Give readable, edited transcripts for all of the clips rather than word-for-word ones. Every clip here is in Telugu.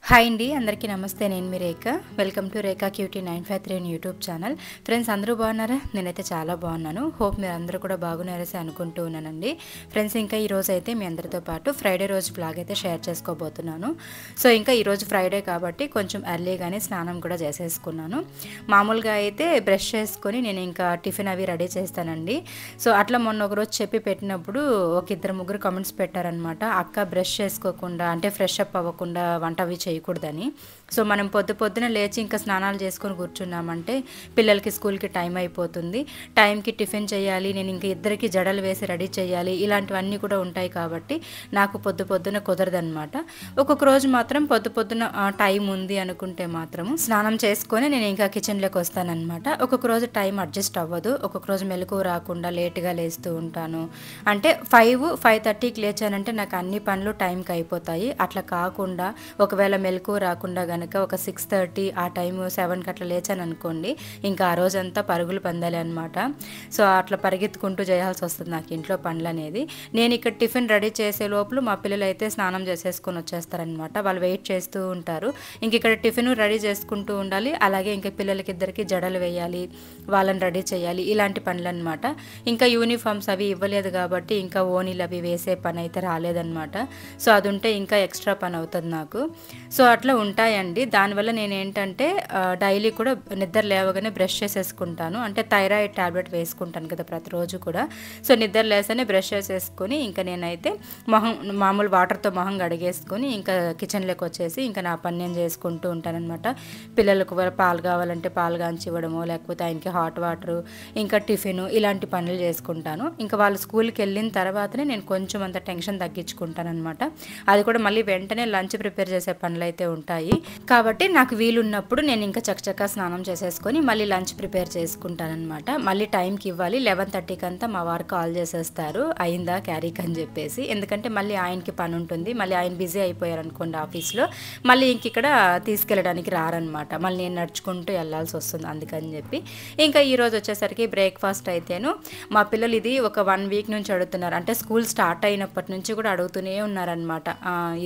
హాయ్ అండి, అందరికీ నమస్తే. నేను మీ Rekha. Welcome to Rekha cutie 953 YouTube channel. Friends, అందరూ బాగున్నారా? నేనైతే చాలా బాగున్నాను. హోప్ మీరు అందరూ కూడా బాగున్నారని అనుకుంటూ ఉన్నానండి. ఫ్రెండ్స్, ఇంకా ఈరోజు అయితే మీ అందరితో పాటు ఫ్రైడే రోజు బ్లాగ్ అయితే షేర్ చేసుకోబోతున్నాను. సో ఇంకా ఈరోజు ఫ్రైడే కాబట్టి కొంచెం ఎర్లీగానే స్నానం కూడా చేసేసుకున్నాను. మామూలుగా అయితే బ్రష్ చేసుకొని నేను ఇంకా టిఫిన్ అవి రెడీ చేస్తానండి. సో అట్లా మొన్న ఒకరోజు చెప్పి పెట్టినప్పుడు ఒక ఇద్దరు ముగ్గురు కామెంట్స్ పెట్టారనమాట. అక్క బ్రష్ చేసుకోకుండా అంటే ఫ్రెష్ అప్ అవ్వకుండా వంట అవి చేయకూడదని. సో మనం పొద్దున లేచి ఇంకా స్నానాలు చేసుకొని కూర్చున్నామంటే పిల్లలకి స్కూల్కి టైం అయిపోతుంది. టైంకి టిఫిన్ చేయాలి, నేను ఇంక ఇద్దరికి జడలు వేసి రెడీ చేయాలి, ఇలాంటివన్నీ కూడా ఉంటాయి కాబట్టి నాకు పొద్దున కుదరదనమాట. ఒక్కొక్క రోజు మాత్రం పొద్దున టైం ఉంది అనుకుంటే మాత్రము స్నానం చేసుకొని నేను ఇంకా కిచెన్లోకి వస్తానమాట. ఒక్కొక్క రోజు టైం అడ్జస్ట్ అవ్వదు. ఒక్కొక్క రోజు మెలకువ రాకుండా లేట్గా లేస్తూ ఉంటాను. అంటే 5:30కి లేచానంటే నాకు అన్ని పనులు టైంకి అయిపోతాయి. అట్లా కాకుండా ఒకవేళ మెలకువ రాకుండా కనుక ఒక 6:30 ఆ టైము 7కి అట్లా లేచాను అనుకోండి, ఇంకా ఆ రోజంతా పరుగులు పొందాలి అనమాట. సో అట్లా పరిగెత్తుకుంటూ చేయాల్సి వస్తుంది నాకు ఇంట్లో పనులు అనేది. నేను ఇక్కడ టిఫిన్ రెడీ చేసే లోపల మా పిల్లలు అయితే స్నానం చేసేసుకొని వచ్చేస్తారనమాట. వాళ్ళు వెయిట్ చేస్తూ ఉంటారు. ఇంక ఇక్కడ టిఫిన్ రెడీ చేసుకుంటూ ఉండాలి, అలాగే ఇంకా పిల్లలకి ఇద్దరికి జడలు వేయాలి, వాళ్ళని రెడీ చేయాలి, ఇలాంటి పనులు అనమాట. ఇంకా యూనిఫామ్స్ అవి ఇవ్వలేదు కాబట్టి ఇంకా ఓనీలు అవి వేసే పని అయితే రాలేదన్నమాట. సో అది ఉంటే ఇంకా ఎక్స్ట్రా పని అవుతుంది నాకు. సో అట్లా ఉంటాయండి. దానివల్ల నేను ఏంటంటే డైలీ కూడా నిద్ర లేవగానే బ్రష్ చేసేసుకుంటాను. అంటే థైరాయిడ్ ట్యాబ్లెట్ వేసుకుంటాను కదా ప్రతిరోజు కూడా. సో నిద్ర లేసానే బ్రష్ చేసేసుకొని ఇంకా నేనైతే మామూలు వాటర్తో మొహం కడిగేసుకొని ఇంకా కిచెన్లోకి వచ్చేసి ఇంకా నా పని నేను చేసుకుంటూ ఉంటానన్నమాట. పిల్లలకు పాలు కావాలంటే పాలు కాంచి ఇవ్వడము, లేకపోతే ఆయనకి హాట్ వాటరు, ఇంకా టిఫిన్, ఇలాంటి పనులు చేసుకుంటాను. ఇంకా వాళ్ళు స్కూల్కి వెళ్ళిన తర్వాతనే నేను కొంచెం అంత టెన్షన్ తగ్గించుకుంటాను అనమాట. అది కూడా మళ్ళీ వెంటనే లంచ్ ప్రిపేర్ చేసే పనులు అయితే ఉంటాయి కాబట్టి నాకు వీలున్నప్పుడు నేను ఇంకా చక్కచక్క స్నానం చేసేసుకొని మళ్ళీ లంచ్ ప్రిపేర్ చేసుకుంటానమాట. మళ్ళీ టైంకి ఇవ్వాలి. 11:30కి అంతా మా వారు కాల్ చేసేస్తారు, అయిందా క్యారీకి అని చెప్పేసి. ఎందుకంటే మళ్ళీ ఆయనకి పని ఉంటుంది. మళ్ళీ ఆయన బిజీ అయిపోయారు అనుకోండి ఆఫీస్లో, మళ్ళీ ఇంక ఇక్కడ తీసుకెళ్ళడానికి రారనమాట. మళ్ళీ నేను నడుచుకుంటూ వెళ్ళాల్సి వస్తుంది. అందుకని చెప్పి ఇంకా ఈరోజు వచ్చేసరికి బ్రేక్ఫాస్ట్ అయితేను మా పిల్లలు ఇది ఒక 1 వీక్ నుంచి అడుగుతున్నారు. అంటే స్కూల్ స్టార్ట్ అయినప్పటి నుంచి కూడా అడుగుతూనే ఉన్నారనమాట.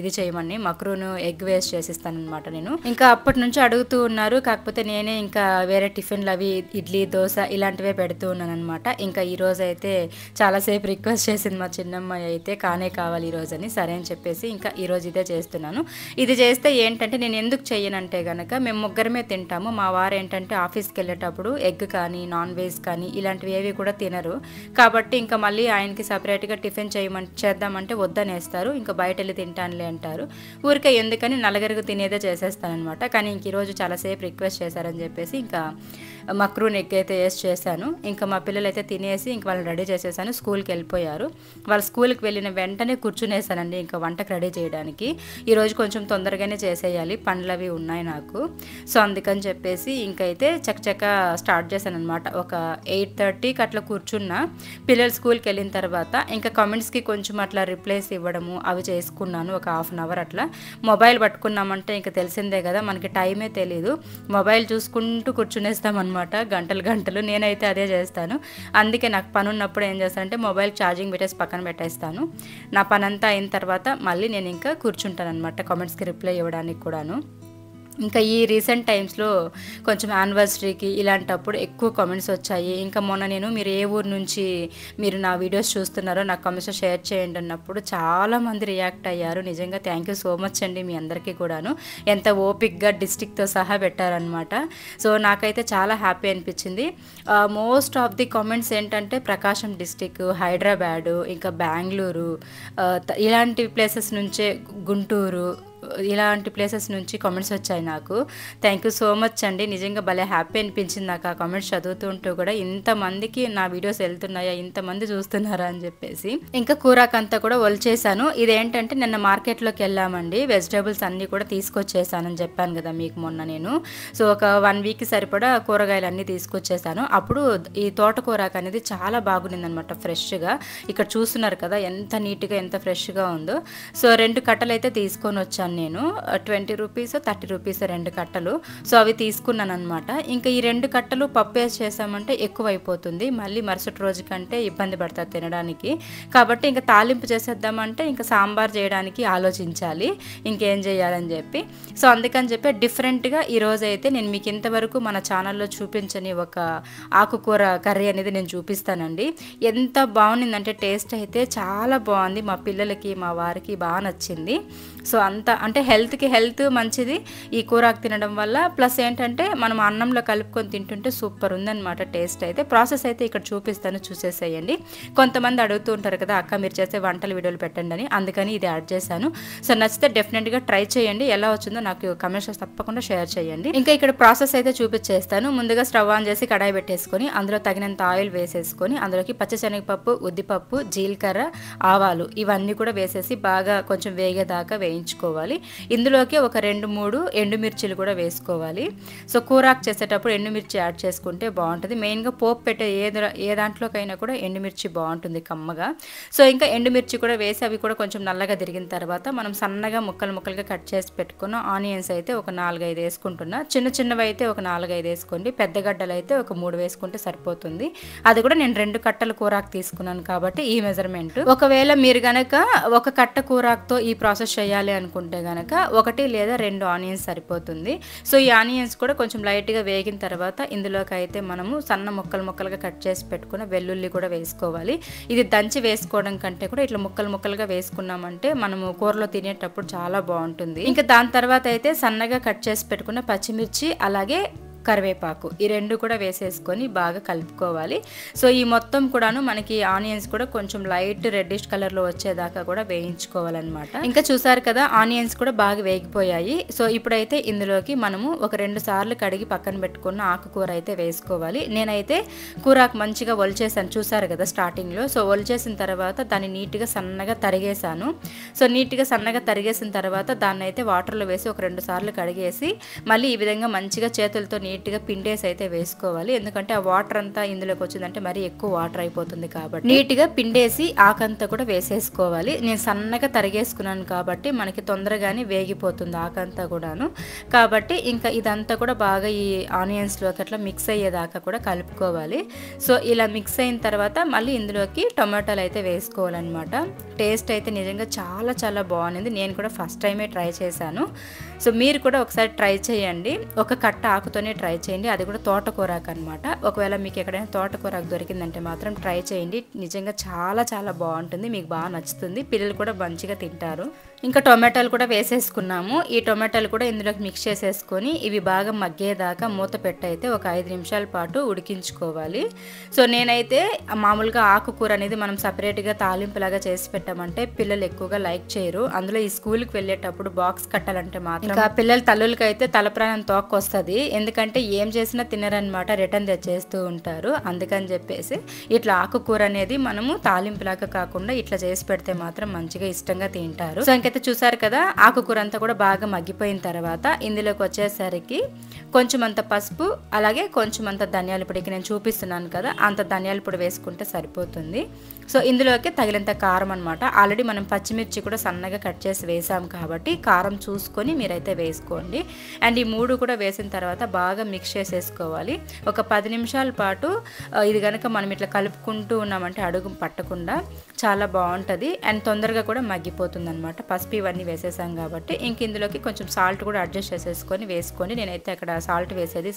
ఇది చేయమని మక్రూను ఎగ్ వేస్ట్ చేసిస్తానమాట. నేను ఇంకా అప్పటి నుంచి అడుగుతూ ఉన్నారు. కాకపోతే నేనే ఇంకా వేరే టిఫిన్లు అవి ఇడ్లీ, దోశ ఇలాంటివే పెడుతూ ఉన్నాను అనమాట. ఇంకా ఈరోజు అయితే చాలాసేపు రిక్వెస్ట్ చేసింది మా చిన్నమ్మాయి అయితే, కానే కావాలి ఈరోజు అని. సరే అని చెప్పేసి ఇంకా ఈరోజు ఇదే చేస్తున్నాను. ఇది చేస్తే ఏంటంటే నేను ఎందుకు చెయ్యనంటే కనుక మేము ముగ్గురమే తింటాము. మా వారు ఏంటంటే ఆఫీస్కి వెళ్ళేటప్పుడు ఎగ్ కానీ నాన్ వెజ్ కానీ ఇలాంటివి ఏవి కూడా తినరు. కాబట్టి ఇంకా మళ్ళీ ఆయనకి సపరేట్గా టిఫిన్ చేద్దామంటే వద్దనేస్తారు. ఇంకా బయట వెళ్ళి తింటానులే అంటారు. ఊరికే ఎందుకని నలుగురికి తినేదే చేసేస్తానమాట. కానీ ఇంక ఈరోజు చాలాసేపు రిక్వెస్ట్ చేశారని చెప్పేసి ఇంకా మక్రూన్ ఎగ్ అయితే వేస్ట్ చేశాను. ఇంకా మా పిల్లలు అయితే తినేసి ఇంక వాళ్ళని రెడీ చేసేసాను. స్కూల్కి వెళ్ళిపోయారు. వాళ్ళు స్కూల్కి వెళ్ళిన వెంటనే కూర్చునేసానండి ఇంకా వంటకు రెడీ చేయడానికి. ఈరోజు కొంచెం తొందరగానే చేసేయాలి, పనులు అవి ఉన్నాయి నాకు. సో అందుకని చెప్పేసి ఇంకైతే చక్కచక్క స్టార్ట్ చేశాను అనమాట. ఒక 8:30కి అట్లా కూర్చున్నా. పిల్లలు స్కూల్కి వెళ్ళిన తర్వాత ఇంకా కామెంట్స్కి కొంచెం అట్లా రిప్లైస్ ఇవ్వడము అవి చేసుకున్నాను. ఒక 1/2 అవర్ అట్లా. మొబైల్ పట్టుకున్నామంటే ఇంకా తెలిసిందే కదా, మనకి టైమే తెలీదు. మొబైల్ చూసుకుంటూ కూర్చునేస్తామన్నమాట గంటలు. నేనైతే అదే చేస్తాను. అందుకే నాకు పని ఉన్నప్పుడు ఏం చేస్తానంటే మొబైల్ ఛార్జింగ్ పెట్టేసి పక్కన పెట్టేస్తాను. నా పని అంతా అయిన తర్వాత మళ్ళీ నేను ఇంకా కూర్చుంటాను అనమాట కామెంట్స్కి రిప్లై ఇవ్వడానికి కూడాను. ఇంకా ఈ రీసెంట్ టైమ్స్లో కొంచెం యానివర్సరీకి ఇలాంటప్పుడు ఎక్కువ కామెంట్స్ వచ్చాయి. ఇంకా మొన్న నేను మీరు ఏ ఊరు నుంచి మీరు నా వీడియోస్ చూస్తున్నారో నాకు కామెంట్స్లో షేర్ చేయండి అన్నప్పుడు చాలామంది రియాక్ట్ అయ్యారు. నిజంగా థ్యాంక్ యూ సో మచ్ అండి మీ అందరికీ కూడాను. ఎంత ఓపిక్గా డిస్ట్రిక్ట్తో సహా పెట్టారనమాట. సో నాకైతే చాలా హ్యాపీ అనిపించింది. మోస్ట్ ఆఫ్ ది కామెంట్స్ ఏంటంటే ప్రకాశం డిస్ట్రిక్ట్, హైదరాబాదు, ఇంకా బెంగళూరు, ఇలాంటి ప్లేసెస్ నుంచే, గుంటూరు, ఇలాంటి ప్లేసెస్ నుంచి కామెంట్స్ వచ్చాయి నాకు. థ్యాంక్ యూ సో మచ్ అండి. నిజంగా భలే హ్యాపీ అనిపించింది నాకు ఆ కామెంట్స్ చదువుతుంటూ కూడా. ఇంతమందికి నా వీడియోస్ వెళ్తున్నాయా, ఇంతమంది చూస్తున్నారా అని చెప్పేసి. ఇంకా కూరకంతా కూడా ఒలిచేసాను. ఇదేంటంటే నిన్న మార్కెట్లోకి వెళ్ళామండి. వెజిటేబుల్స్ అన్నీ కూడా తీసుకొచ్చేసానని చెప్పాను కదా మీకు మొన్న నేను. సో ఒక 1 వీక్కి సరిపడా కూరగాయలు అన్నీ తీసుకొచ్చేసాను. అప్పుడు ఈ తోటకూరకు అనేది చాలా బాగుంది అనమాట, ఫ్రెష్గా. ఇక్కడ చూస్తున్నారు కదా ఎంత నీట్గా ఎంత ఫ్రెష్గా ఉందో. సో 2 కట్టలు అయితే తీసుకొని వచ్చాను. తీసుకున్నాను నేను. 20 రూపీస్, 30 రూపీస్ 2 కట్టలు. సో అవి తీసుకున్నాననమాట. ఇంకా ఈ 2 కట్టలు పప్పు వేసి చేసామంటే ఎక్కువైపోతుంది. మళ్ళీ మరుసటి రోజు కంటే ఇబ్బంది పడతారు తినడానికి. కాబట్టి ఇంకా తాలింపు చేసేద్దామంటే ఇంకా సాంబార్ చేయడానికి ఆలోచించాలి ఇంకేం చేయాలని చెప్పి. సో అందుకని చెప్పి డిఫరెంట్గా ఈరోజైతే నేను మీకు ఇంతవరకు మన ఛానల్లో చూపించని ఒక ఆకుకూర కర్రీ అనేది నేను చూపిస్తానండి. ఎంత బాగుండిందంటే టేస్ట్ అయితే చాలా బాగుంది. మా పిల్లలకి మా వారికి బాగా నచ్చింది. సో అంత అంటే హెల్త్కి హెల్త్ మంచిది ఈ కూరాకు తినడం వల్ల. ప్లస్ ఏంటంటే మనం అన్నంలో కలుపుకొని తింటుంటే సూపర్ ఉందన్నమాట టేస్ట్ అయితే. ప్రాసెస్ అయితే ఇక్కడ చూపిస్తాను, చూసేసేయండి. కొంతమంది అడుగుతూ ఉంటారు కదా అక్క మీరు చేసే వంటల వీడియోలు పెట్టండి అని, అందుకని ఇది యాడ్ చేశాను. సో నచ్చితే డెఫినెట్గా ట్రై చేయండి. ఎలా వచ్చిందో నాకు కమెంట్స్ తప్పకుండా షేర్ చేయండి. ఇంకా ఇక్కడ ప్రాసెస్ అయితే చూపించేస్తాను. ముందుగా స్టవ్ ఆన్ చేసి కడాయి పెట్టేసుకొని అందులో తగినంత ఆయిల్ వేసేసుకొని అందులోకి పచ్చిశనగపప్పు, ఉద్దిపప్పు, జీలకర్ర, ఆవాలు ఇవన్నీ కూడా వేసేసి బాగా కొంచెం వేగేదాకా వేయించుకోవాలి. ఇందులోకి ఒక 2-3 ఎండుమిర్చిలు కూడా వేసుకోవాలి. సో కూరాకు చేసేటప్పుడు ఎండుమిర్చి యాడ్ చేసుకుంటే బాగుంటుంది. మెయిన్గా పోపు పెట్టే ఏ దాంట్లోకైనా కూడా ఎండుమిర్చి బాగుంటుంది కమ్మగా. సో ఇంకా ఎండుమిర్చి కూడా వేసి అవి కూడా కొంచెం నల్లగా తిరిగిన తర్వాత మనం సన్నగా ముక్కలుగా కట్ చేసి పెట్టుకున్న ఆనియన్స్ అయితే ఒక 4-5 వేసుకుంటున్నా. చిన్నవి అయితే ఒక 4-5 వేసుకోండి. పెద్ద గడ్డలు అయితే ఒక 3 వేసుకుంటే సరిపోతుంది. అది కూడా నేను 2 కట్టల కూరాకు తీసుకున్నాను కాబట్టి ఈ మెజర్మెంట్. ఒకవేళ మీరు గనక ఒక కట్ట కూరాకుతో ఈ ప్రాసెస్ చేయాలి అనుకుంటే గనక 1 లేదా 2 ఆనియన్స్ సరిపోతుంది. సో ఈ ఆనియన్స్ కూడా కొంచెం లైట్గా వేగిన తర్వాత ఇందులోకి అయితే మనము సన్న ముక్కలుగా కట్ చేసి పెట్టుకున్న వెల్లుల్లి కూడా వేసుకోవాలి. ఇది దంచి వేసుకోవడం కంటే కూడా ఇట్లా ముక్కలుగా వేసుకున్నామంటే మనము కూరలో తినేటప్పుడు చాలా బాగుంటుంది. ఇంకా దాని తర్వాత అయితే సన్నగా కట్ చేసి పెట్టుకున్న పచ్చిమిర్చి అలాగే కరివేపాకు ఈ 2 కూడా వేసేసుకొని బాగా కలుపుకోవాలి. సో ఈ మొత్తం కూడాను మనకి ఆనియన్స్ కూడా కొంచెం లైట్ రెడ్డిష్ కలర్లో వచ్చేదాకా కూడా వేయించుకోవాలన్నమాట. ఇంకా చూసారు కదా ఆనియన్స్ కూడా బాగా వేగిపోయాయి. సో ఇప్పుడైతే ఇందులోకి మనము ఒక 2 సార్లు కడిగి పక్కన పెట్టుకున్న ఆకుకూర అయితే వేసుకోవాలి. నేనైతే కూరాకు మంచిగా ఒలిచేసాను, చూసారు కదా స్టార్టింగ్లో. సో ఒలిచేసిన తర్వాత దాన్ని నీట్గా సన్నగా తరిగేసాను. సో నీట్గా సన్నగా తరిగేసిన తర్వాత దాన్ని అయితే వాటర్లో వేసి ఒక 2 సార్లు కడిగేసి మళ్ళీ ఈ విధంగా మంచిగా చేతులతో నీట్గా పిండేసి అయితే వేసుకోవాలి. ఎందుకంటే ఆ వాటర్ అంతా ఇందులోకి వచ్చిందంటే మరీ ఎక్కువ వాటర్ అయిపోతుంది కాబట్టి నీట్గా పిండేసి ఆకంతా కూడా వేసేసుకోవాలి. నేను సన్నగా తరిగేసుకున్నాను కాబట్టి మనకి తొందరగానే వేగిపోతుంది ఆకంతా కూడాను. కాబట్టి ఇంకా ఇదంతా కూడా బాగా ఈ ఆనియన్స్లోకి అట్లా మిక్స్ అయ్యేదాకా కూడా కలుపుకోవాలి. సో ఇలా మిక్స్ అయిన తర్వాత మళ్ళీ ఇందులోకి టొమాటోలు అయితే వేసుకోవాలన్నమాట. టేస్ట్ అయితే నిజంగా చాలా చాలా బాగుంది. నేను కూడా ఫస్ట్ టైమే ట్రై చేశాను. సో మీరు కూడా ఒకసారి ట్రై చేయండి. ఒక కట్ట ఆకుతోనే ట్రై చేయండి. అది కూడా తోటకూరాకు అనమాట. ఒకవేళ మీకు ఎక్కడైనా తోటకూరాకు దొరికిందంటే మాత్రం ట్రై చేయండి. నిజంగా చాలా చాలా బాగుంటుంది. మీకు బాగా నచ్చుతుంది. పిల్లలు కూడా మంచిగా తింటారు. ఇంకా టొమాటోలు కూడా వేసేసుకున్నాము. ఈ టొమాటోలు కూడా ఇందులోకి మిక్స్ చేసేసుకొని ఇవి బాగా మగ్గేదాకా మూత పెట్టయితే ఒక 5 నిమిషాల పాటు ఉడికించుకోవాలి. సో నేనైతే మామూలుగా ఆకుకూర అనేది మనం సపరేట్గా తాలింపులాగా చేసి పెట్టామంటే పిల్లలు ఎక్కువగా లైక్ చేయరు. అందులో ఈ స్కూల్కి వెళ్ళేటప్పుడు బాక్స్ కట్టాలంటే మాత్రం ఇంకా పిల్లల తల్లులకి అయితే తలప్రాణం తోక్కొస్తుంది. ఎందుకంటే ఏం చేసినా తినరనమాట, రిటర్న్ తెచ్చేస్తూ ఉంటారు. అందుకని చెప్పేసి ఇట్లా ఆకుకూర అనేది మనము తాలింపులాగా కాకుండా ఇట్లా చేసి పెడితే మాత్రం మంచిగా ఇష్టంగా తింటారు. సో ఇంకైతే చూసారు కదా ఆకుకూర అంతా కూడా బాగా మగ్గిపోయిన తర్వాత ఇందులోకి వచ్చేసరికి కొంచెం అంత పసుపు అలాగే కొంచెం అంత ధనియాల పొడికి నేను చూపిస్తున్నాను కదా అంత ధనియాల పొడి వేసుకుంటే సరిపోతుంది. సో ఇందులోకి తగినంత కారం అనమాట. ఆల్రెడీ మనం పచ్చిమిర్చి కూడా సన్నగా కట్ చేసి వేసాం కాబట్టి కారం చూసుకొని మీరైతే వేసుకోండి. అండ్ ఈ 3 కూడా వేసిన తర్వాత బాగా మిక్స్ చేసేసుకోవాలి. ఒక 10 నిమిషాల పాటు ఇది కనుక మనం ఇట్లా కలుపుకుంటూ ఉన్నామంటే అడుగు పట్టకుండా చాలా బాగుంటుంది. అండ్ తొందరగా కూడా మగ్గిపోతుంది అనమాట. పసుపు ఇవన్నీ వేసేసాం కాబట్టి ఇంక ఇందులోకి కొంచెం సాల్ట్ కూడా అడ్జస్ట్ చేసేసుకొని వేసుకోండి. నేనైతే అక్కడ సాల్ట్ వేసేది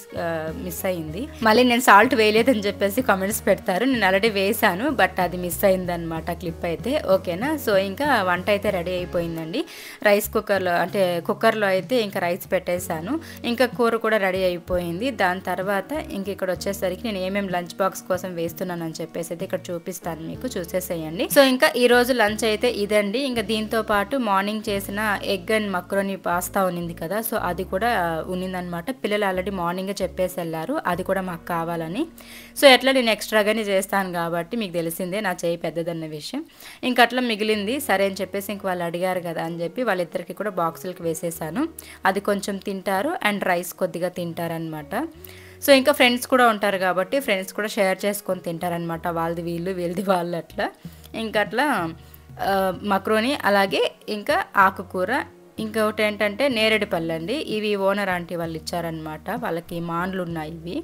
మిస్ అయింది. మళ్ళీ నేను సాల్ట్ వేయలేదని చెప్పేసి కామెంట్స్ పెడతారు. నేను ఆల్రెడీ వేసాను బట్ అది మిస్ అయిందనమాట క్లిప్ అయితే. ఓకేనా. సో ఇంకా వంట అయితే రెడీ అయిపోయిందండి. రైస్ కుక్కర్లో అంటే కుక్కర్లో అయితే ఇంకా రైస్ పెట్టేశాను. ఇంకా కూర కూడా రెడీ అయిపోయింది. దాని తర్వాత ఇంక ఇక్కడ వచ్చేసరికి నేను ఏమేమి లంచ్ బాక్స్ కోసం వేస్తున్నానని చెప్పేసి అయితే ఇక్కడ చూపిస్తాను, మీకు చూసేసేయండి. సో ఇంకా ఈ రోజు లంచ్ అయితే ఇదండి. ఇంకా దీంతో పాటు మార్నింగ్ చేసిన ఎగ్ అండ్ మక్రోని పాస్తా ఉన్నింది కదా, సో అది కూడా ఉన్నిందనమాట. పిల్లలు ఆల్రెడీ మార్నింగే చెప్పేసి వెళ్ళారు అది కూడా మాకు కావాలని. సో ఎట్లా నేను ఎక్స్ట్రాగానే చేస్తాను కాబట్టి మీకు తెలిసిందే నా చేయి పెద్దదన్న విషయం. ఇంక అట్లా మిగిలింది సరే అని చెప్పేసి ఇంక వాళ్ళు అడిగారు కదా అని చెప్పి వాళ్ళిద్దరికి కూడా బాక్సులకి వేసేసాను. అది కొంచెం తింటారు అండ్ రైస్ కొద్దిగా తింటారనమాట. సో ఇంకా ఫ్రెండ్స్ కూడా ఉంటారు కాబట్టి ఫ్రెండ్స్ కూడా షేర్ చేసుకొని తింటారనమాట. వాళ్ళది వీళ్ళు వీళ్ళది వాళ్ళు అట్లా. ఇంకా అట్లా మక్రోని అలాగే ఇంకా ఆకుకూర ఇంకొకటి ఏంటంటే నేరేడు పళ్ళు అండి. ఇవి ఓనర్ ఆంటీ వాళ్ళు ఇచ్చారనమాట. వాళ్ళకి మాన్లు ఉన్నాయి. ఇవి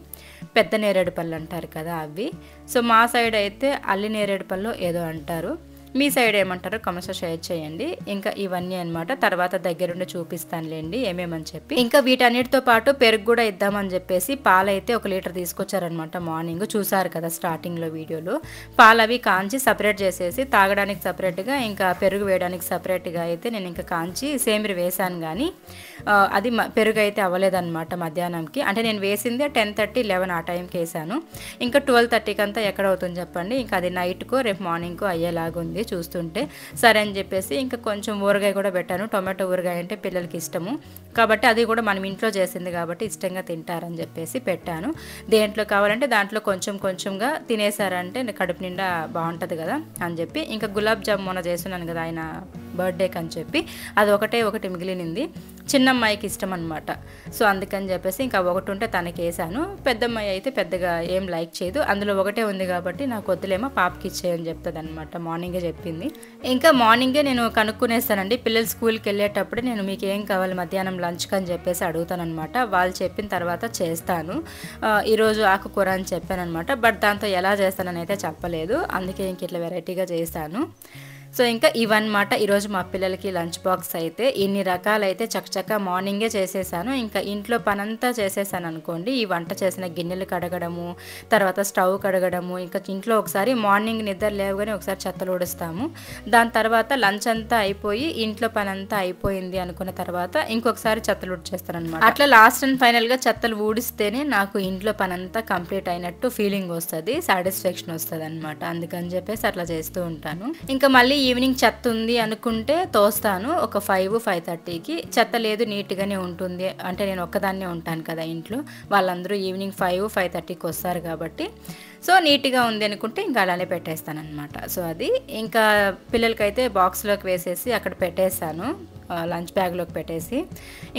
పెద్ద నేరేడు పళ్ళు అంటారు కదా అవి. సో మా సైడ్ అయితే అల్లి నేరేడు పళ్ళు ఏదో అంటారు. మీ సైడ్ ఏమంటారో కామెంట్స్లో షేర్ చేయండి. ఇంకా ఇవన్నీ అనమాట. తర్వాత దగ్గరుండి చూపిస్తానులేండి ఏమేమని చెప్పి. ఇంకా వీటన్నిటితో పాటు పెరుగు కూడా ఇద్దామని చెప్పేసి పాలైతే 1 లీటర్ తీసుకొచ్చారనమాట. మార్నింగ్ చూసారు కదా స్టార్టింగ్లో వీడియోలో. పాలు అవి కాంచి సపరేట్ చేసేసి తాగడానికి సపరేట్గా, ఇంకా పెరుగు వేయడానికి సపరేట్గా అయితే నేను ఇంకా కాంచి సేమిరి వేసాను. కానీ అది పెరుగు అయితే అవ్వలేదన్నమాట మధ్యాహ్నంకి. అంటే నేను వేసింది 10:30, 11 ఆ టైంకి వేసాను. ఇంకా 12:30కి అంతా ఎక్కడ అవుతుంది చెప్పండి. ఇంకా అది నైట్కో రేపు మార్నింగ్కో అయ్యేలాగుంది చూస్తుంటే. సరే అని చెప్పేసి ఇంకా కొంచెం ఊరగాయ కూడా పెట్టాను. టొమాటో ఊరగాయ అంటే పిల్లలకి ఇష్టము కాబట్టి అది కూడా మనం ఇంట్లో చేసింది కాబట్టి ఇష్టంగా తింటారని చెప్పేసి పెట్టాను. దేంట్లో కావాలంటే దాంట్లో కొంచెం కొంచెంగా తినేసారంటే కడుపు నిండా బాగుంటుంది కదా అని చెప్పి. ఇంకా గులాబ్ జామ్ మొన్న చేస్తున్నాను కదా ఆయన బర్త్డేకి అని చెప్పి, అది ఒకటి మిగిలినింది. చిన్నమ్మాయికి ఇష్టం అనమాట. సో అందుకని చెప్పేసి ఇంకా ఒకటి ఉంటే తనకి వేసాను. పెద్దమ్మాయి అయితే పెద్దగా ఏం లైక్ చేయదు. అందులో ఒకటే ఉంది కాబట్టి నాకు వద్దులేమో పాపకి ఇచ్చేయని చెప్తుంది అనమాట. మార్నింగే చెప్పింది. ఇంకా మార్నింగే నేను కనుక్కునేస్తానండి. పిల్లలు స్కూల్కి వెళ్ళేటప్పుడు నేను మీకు ఏం కావాలి మధ్యాహ్నం లంచ్కి అని చెప్పేసి అడుగుతాను అనమాట. వాళ్ళు చెప్పిన తర్వాత చేస్తాను. ఈరోజు ఆకుకూర అని చెప్పాను అనమాట. బట్ దాంతో ఎలా చేస్తానని అయితే చెప్పలేదు. అందుకే ఇంక ఇట్లా వెరైటీగా చేస్తాను. సో ఇంకా ఇవన్నమాట ఈరోజు మా పిల్లలకి లంచ్ బాక్స్ అయితే. ఇన్ని రకాలైతే చక్కచక్క మార్నింగే చేసేసాను. ఇంకా ఇంట్లో పనంతా చేసేసాను అనుకోండి. ఈ వంట చేసిన గిన్నెలు కడగడము, తర్వాత స్టవ్ కడగడము, ఇంకా ఇంట్లో ఒకసారి మార్నింగ్ నిద్ర లేవగానే ఒకసారి చెత్తలు ఊడుస్తాము. దాని తర్వాత లంచ్ అంతా అయిపోయి ఇంట్లో పనంతా అయిపోయింది అనుకున్న తర్వాత ఇంకొకసారి చెత్తలు ఊడ్చేస్తాను అనమాట. అట్లా లాస్ట్ అండ్ ఫైనల్గా చెత్తలు ఊడిస్తేనే నాకు ఇంట్లో పనంతా కంప్లీట్ అయినట్టు ఫీలింగ్ వస్తుంది, సాటిస్ఫాక్షన్ వస్తుంది అనమాట. అందుకని చెప్పేసి అట్లా చేస్తూ ఉంటాను. ఇంకా మళ్ళీ ఈవినింగ్ చెత్త ఉంది అనుకుంటే తోస్తాను ఒక 5-5:30కి. చెత్త లేదు నీట్గానే ఉంటుంది అంటే నేను ఒక్కదాన్నే ఉంటాను కదా ఇంట్లో. వాళ్ళందరూ ఈవినింగ్ 5-5:30కి వస్తారు కాబట్టి సో నీట్గా ఉంది అనుకుంటే ఇంకా అలానే పెట్టేస్తాను అనమాట. సో అది ఇంకా పిల్లలకైతే బాక్స్లోకి వేసేసి అక్కడ పెట్టేస్తాను, లంచ్ బ్యాగ్లోకి పెట్టేసి.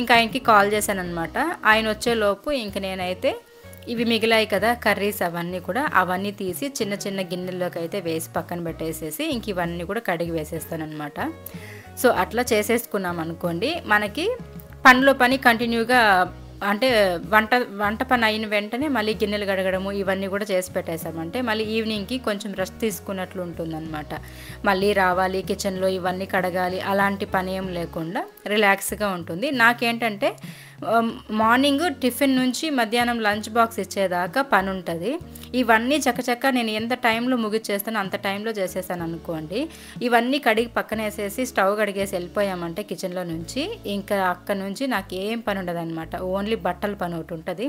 ఇంకా ఆయనకి కాల్ చేశాను అనమాట. ఆయన వచ్చేలోపు ఇంక నేనైతే ఇవి మిగిలాయి కదా కర్రీస్ అవన్నీ తీసి చిన్న చిన్న గిన్నెల్లోకి అయితే వేసి పక్కన పెట్టేసేసి ఇంక ఇవన్నీ కూడా కడిగి వేసేస్తాను అనమాట. సో అట్లా చేసేసుకున్నాం అనుకోండి, మనకి పనిలో పని కంటిన్యూగా అంటే వంట పని అయిన వెంటనే మళ్ళీ గిన్నెలు కడగడము ఇవన్నీ కూడా చేసి పెట్టేసామంటే మళ్ళీ ఈవినింగ్కి కొంచెం రెస్ట్ తీసుకున్నట్లు ఉంటుందన్నమాట. మళ్ళీ రావాలి కిచెన్లో ఇవన్నీ కడగాలి అలాంటి పని ఏం లేకుండా రిలాక్స్గా ఉంటుంది. నాకేంటంటే మార్నింగ్ టిఫిన్ నుంచి మధ్యాహ్నం లంచ్ బాక్స్ ఇచ్చేదాకా పని ఉంటుంది. ఇవన్నీ చక్కచక్క నేను ఎంత టైంలో ముగిచ్చేస్తానో అంత టైంలో చేసేసాను అనుకోండి. ఇవన్నీ కడిగి పక్కన వేసేసి స్టవ్ కడిగేసి వెళ్ళిపోయామంటే కిచెన్లో నుంచి ఇంకా అక్కడ నుంచి నాకు ఏం పని ఉండదు అనమాట. ఓన్లీ బట్టల పని ఒకటి ఉంటుంది,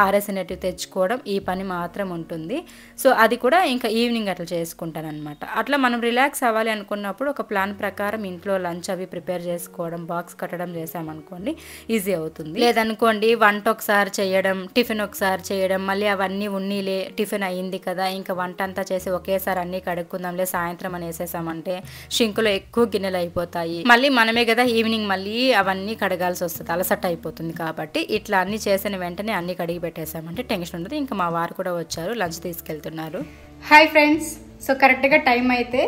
ఆరేసినట్టు తెచ్చుకోవడం, ఈ పని మాత్రం ఉంటుంది. సో అది కూడా ఇంకా ఈవినింగ్ అట్లా చేసుకుంటాను అనమాట. అట్లా మనం రిలాక్స్ అవ్వాలి అనుకున్నప్పుడు ఒక ప్లాన్ ప్రకారం ఇంట్లో లంచ్ అవి ప్రిపేర్ చేసుకోవడం, బాక్స్ కట్టడం చేసామనుకోండి ఈజీ అవుతుంది. లేదనుకోండి వంట ఒకసారి చేయడం, టిఫిన్ ఒకసారి చేయడం, మళ్ళీ అవన్నీ ఉన్నీలే టిఫిన్ అయ్యింది కదా ఇంకా వంట అంతా చేసి ఒకేసారి అన్నీ కడుక్కుందాంలే సాయంత్రం అని వేసేసామంటే షింకులో ఎక్కువ గిన్నెలు అయిపోతాయి. మళ్ళీ మనమే కదా ఈవినింగ్ మళ్ళీ అవన్నీ కడగాల్సి వస్తుంది, అలసట అయిపోతుంది. కాబట్టి ఇట్లా అన్నీ చేసిన వెంటనే అన్నీ కడిగి పెట్టేసామంటే టెన్షన్ ఉండదు. ఇంకా మా వారు కూడా వచ్చారు, లంచ్ తీసుకెళ్తున్నారు. హాయ్ ఫ్రెండ్స్, సో కరెక్ట్గా టైం అయితే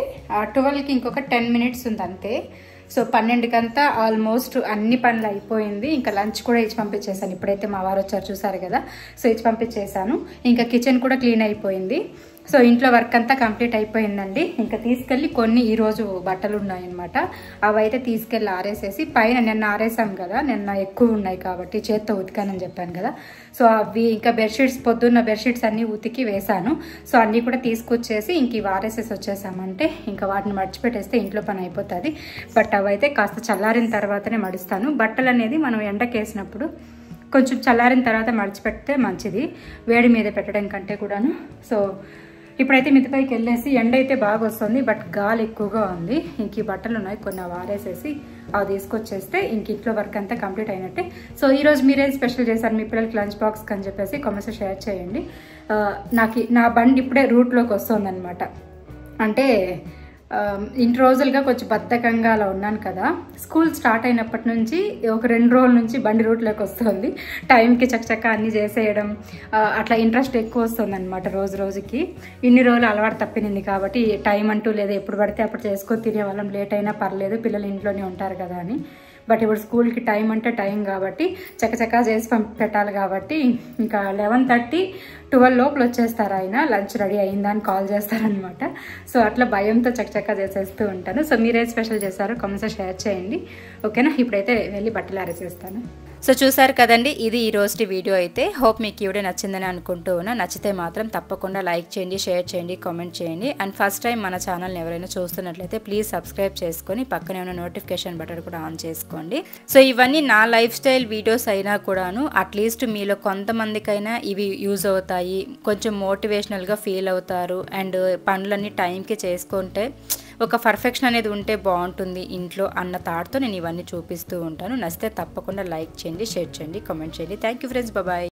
12కి ఇంకొక 10 మినిట్స్ ఉంది అంతే. సో 12కంతా ఆల్మోస్ట్ అన్ని పనులు అయిపోయింది. ఇంకా లంచ్ కూడా ఇచ్చి పంపించేసాను. ఇప్పుడైతే మా వారు వచ్చారు చూసారు కదా, సో ఇచ్చి పంపించేసాను. ఇంకా కిచెన్ కూడా క్లీన్ అయిపోయింది. సో ఇంట్లో వర్క్ అంతా కంప్లీట్ అయిపోయిందండి. ఇంకా తీసుకెళ్ళి కొన్ని ఈరోజు బట్టలు ఉన్నాయన్నమాట, అవి అయితే తీసుకెళ్ళి ఆరేసేసి పైన నిన్న ఆరేసాం కదా, నిన్న ఎక్కువ ఉన్నాయి కాబట్టి చేత్తో ఉతికానని చెప్పాను కదా. సో అవి ఇంకా బెడ్షీట్స్ పొద్దున్న బెడ్షీట్స్ అన్నీ ఉతికి వేసాను. సో అన్నీ కూడా తీసుకొచ్చేసి ఇంక ఇవి ఆరేసేసి వచ్చేసామంటే ఇంకా వాటిని మడిచిపెట్టేస్తే ఇంట్లో పని అయిపోతుంది. బట్ అవైతే కాస్త చల్లారిన తర్వాతనే మడుస్తాను. బట్టలు అనేది మనం ఎండకేసినప్పుడు కొంచెం చల్లారిన తర్వాత మడిచిపెడితే మంచిది, వేడి మీద పెట్టడం కంటే కూడాను. సో ఇప్పుడైతే మిద్దపైకి వెళ్ళేసి ఎండ అయితే బాగా వస్తుంది, బట్ గాలి ఎక్కువగా ఉంది. ఇంక ఈ బట్టలు ఉన్నాయి కొన్ని, అవి ఆరేసేసి అవి తీసుకొచ్చేస్తే ఇంక ఇంట్లో వర్క్ అంతా కంప్లీట్ అయినట్టే. సో ఈరోజు మీరేం స్పెషల్ చేశారు మీ పిల్లలకి లంచ్ బాక్స్కి అని చెప్పేసి కామెంట్స్ షేర్ చేయండి. నా బండి ఇప్పుడే రూట్లోకి వస్తుంది అనమాట. అంటే ఇన్ని రోజులుగా కొంచెం బద్ధకంగా అలా ఉన్నాను కదా, స్కూల్ స్టార్ట్ అయినప్పటి నుంచి ఒక 2 రోజుల నుంచి బండి రూట్లోకి వస్తుంది. టైంకి చక్కచక్క అన్నీ చేసేయడం, అట్లా ఇంట్రెస్ట్ ఎక్కువ వస్తుంది అనమాట రోజు రోజుకి. ఇన్ని రోజులు అలవాటు తప్పినింది కాబట్టి టైం అంటూ లేదా ఎప్పుడు పడితే అప్పుడు చేసుకొని తినేవాళ్ళం, లేట్ అయినా పర్లేదు పిల్లలు ఇంట్లోనే ఉంటారు కదా అని. బట్ ఇప్పుడు స్కూల్కి టైం అంటే టైం కాబట్టి చకచకా చేసి పెట్టాలి కాబట్టి ఇంకా 11:30 12 లోపల వచ్చేస్తారు ఆయన, లంచ్ రెడీ అయిందా అని కాల్ చేస్తారనమాట. సో అట్లా భయంతో చకచకా చేసేస్తూ ఉంటాను. సో మీరేం స్పెషల్ చేశారో కామెంట్స్లో షేర్ చేయండి, ఓకేనా? ఇప్పుడైతే వెళ్ళి బట్టలు ఆరేసేస్తాను. సో చూసారు కదండి, ఇది ఈ రోజు వీడియో అయితే. హోప్ మీకు ఈ వీడియో నచ్చిందని అనుకుంటూ ఉన్నా. నచ్చితే మాత్రం తప్పకుండా లైక్ చేయండి, షేర్ చేయండి, కామెంట్ చేయండి. అండ్ ఫస్ట్ టైం మన ఛానల్ని ఎవరైనా చూస్తున్నట్లయితే ప్లీజ్ సబ్స్క్రైబ్ చేసుకొని పక్కనే ఉన్న నోటిఫికేషన్ బటన్ కూడా ఆన్ చేసుకోండి. సో ఇవన్నీ నా లైఫ్ స్టైల్ వీడియోస్ అయినా కూడాను అట్లీస్ట్ మీలో కొంతమందికైనా ఇవి యూజ్ అవుతాయి, కొంచెం మోటివేషనల్గా ఫీల్ అవుతారు. అండ్ పనులన్నీ టైంకి చేసుకుంటే ఒక పర్ఫెక్షన్ అనేది ఉంటే బాగుంటుంది ఇంట్లో అన్న థాట్తో నేను ఇవన్నీ చూపిస్తూ ఉంటాను. నచ్చితే తప్పకుండా లైక్ చేయండి, షేర్ చేయండి, కామెంట్ చేయండి. Thank you friends, bye.